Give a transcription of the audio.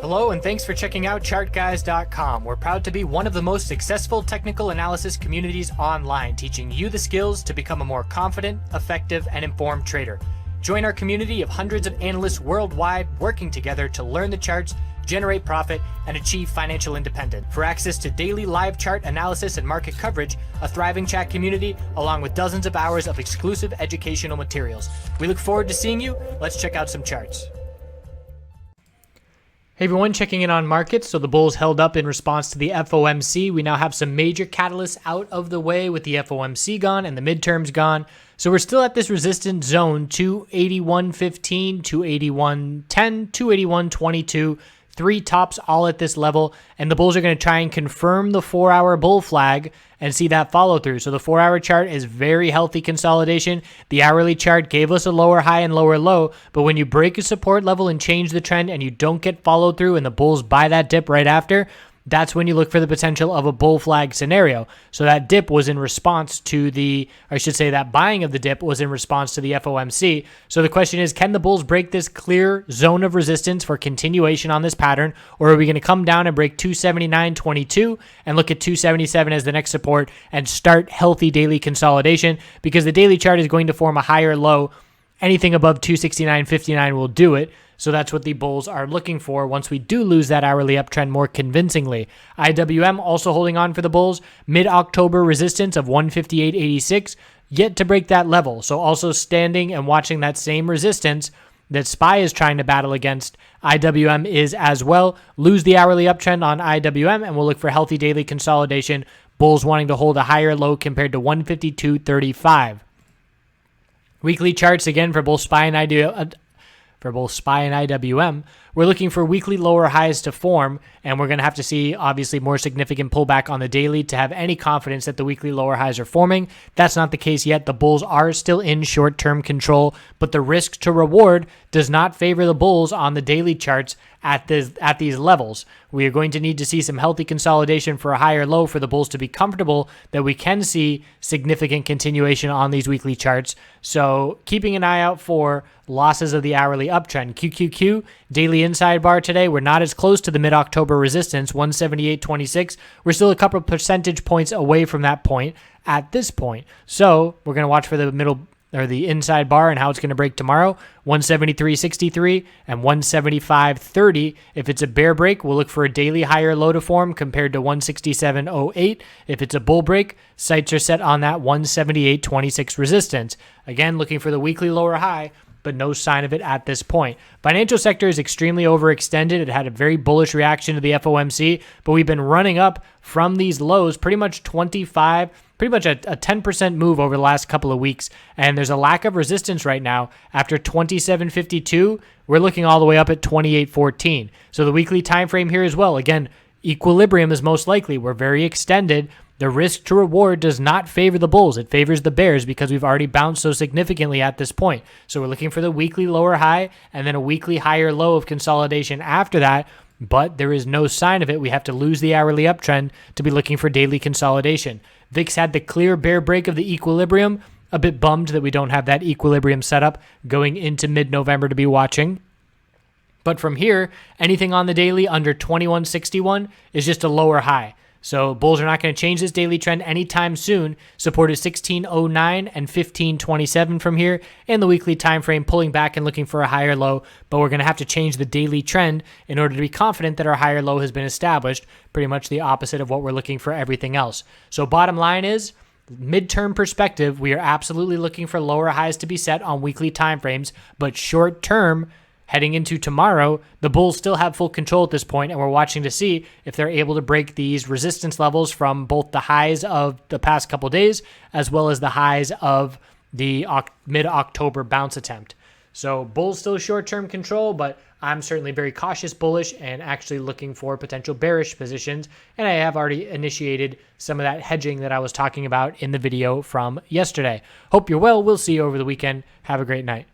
Hello and thanks for checking out ChartGuys.com. We're proud to be one of the most successful technical analysis communities online, teaching you the skills to become a more confident, effective, and informed trader. Join our community of hundreds of analysts worldwide working together to learn the charts, generate profit, and achieve financial independence. For access to daily live chart analysis and market coverage, a thriving chat community, along with dozens of hours of exclusive educational materials. We look forward to seeing you. Let's check out some charts. Hey everyone, checking in on markets. So the bulls held up in response to the FOMC. We now have some major catalysts out of the way with the FOMC gone and the midterms gone. So we're still at this resistance zone, 281.15, 281.10, 281.22, three tops all at this level. And the bulls are going to try and confirm the 4-hour bull flag and see that follow through. So the 4-hour chart is very healthy consolidation. The hourly chart gave us a lower high and lower low, but when you break a support level and change the trend and you don't get follow through and the bulls buy that dip right after, that's when you look for the potential of a bull flag scenario. So that dip was in response to that buying of the dip was in response to the FOMC. So the question is, can the bulls break this clear zone of resistance for continuation on this pattern? Or are we going to come down and break 279.22 and look at 277 as the next support and start healthy daily consolidation? Because the daily chart is going to form a higher low. Anything above 269.59 will do it. So that's what the bulls are looking for once we do lose that hourly uptrend more convincingly. IWM also holding on for the bulls. Mid-October resistance of 158.86, yet to break that level. So also standing and watching that same resistance that SPY is trying to battle against. IWM is as well. Lose the hourly uptrend on IWM and we'll look for healthy daily consolidation. Bulls wanting to hold a higher low compared to 152.35. Weekly charts again for both SPY and IWM, we're looking for weekly lower highs to form, and we're going to have to see, obviously, more significant pullback on the daily to have any confidence that the weekly lower highs are forming. That's not the case yet. The bulls are still in short-term control, but the risk to reward does not favor the bulls on the daily charts at these levels. We are going to need to see some healthy consolidation for a higher low for the bulls to be comfortable that we can see significant continuation on these weekly charts. So keeping an eye out for losses of the hourly uptrend. QQQ, daily inside bar today, we're not as close to the mid-October resistance, 178.26. We're still a couple of percentage points away from that point at this point. So we're going to watch for the middle or the inside bar and how it's going to break tomorrow, 173.63 and 175.30. If it's a bear break, we'll look for a daily higher low to form compared to 167.08. If it's a bull break, sights are set on that 178.26 resistance. Again, looking for the weekly lower high, but no sign of it at this point. Financial sector is extremely overextended. It had a very bullish reaction to the FOMC, but we've been running up from these lows pretty much a 10% move over the last couple of weeks, and there's a lack of resistance right now. After 27.52, we're looking all the way up at 28.14. So the weekly time frame here as well. Again, equilibrium is most likely. We're very extended. The risk to reward does not favor the bulls. It favors the bears because we've already bounced so significantly at this point. So we're looking for the weekly lower high and then a weekly higher low of consolidation after that, but there is no sign of it. We have to lose the hourly uptrend to be looking for daily consolidation. VIX had the clear bear break of the equilibrium. A bit bummed that we don't have that equilibrium set up going into mid-November to be watching. But from here, anything on the daily under 21.61 is just a lower high. So bulls are not going to change this daily trend anytime soon. Support is 16.09 and 15.27 from here. And the weekly time frame pulling back and looking for a higher low. But we're going to have to change the daily trend in order to be confident that our higher low has been established. Pretty much the opposite of what we're looking for everything else. So bottom line is, midterm perspective, we are absolutely looking for lower highs to be set on weekly time frames. But short term, heading into tomorrow, the bulls still have full control at this point, and we're watching to see if they're able to break these resistance levels from both the highs of the past couple days as well as the highs of the mid-October bounce attempt. So bulls still short-term control, but I'm certainly very cautious bullish and actually looking for potential bearish positions, and I have already initiated some of that hedging that I was talking about in the video from yesterday. Hope you're well. We'll see you over the weekend. Have a great night.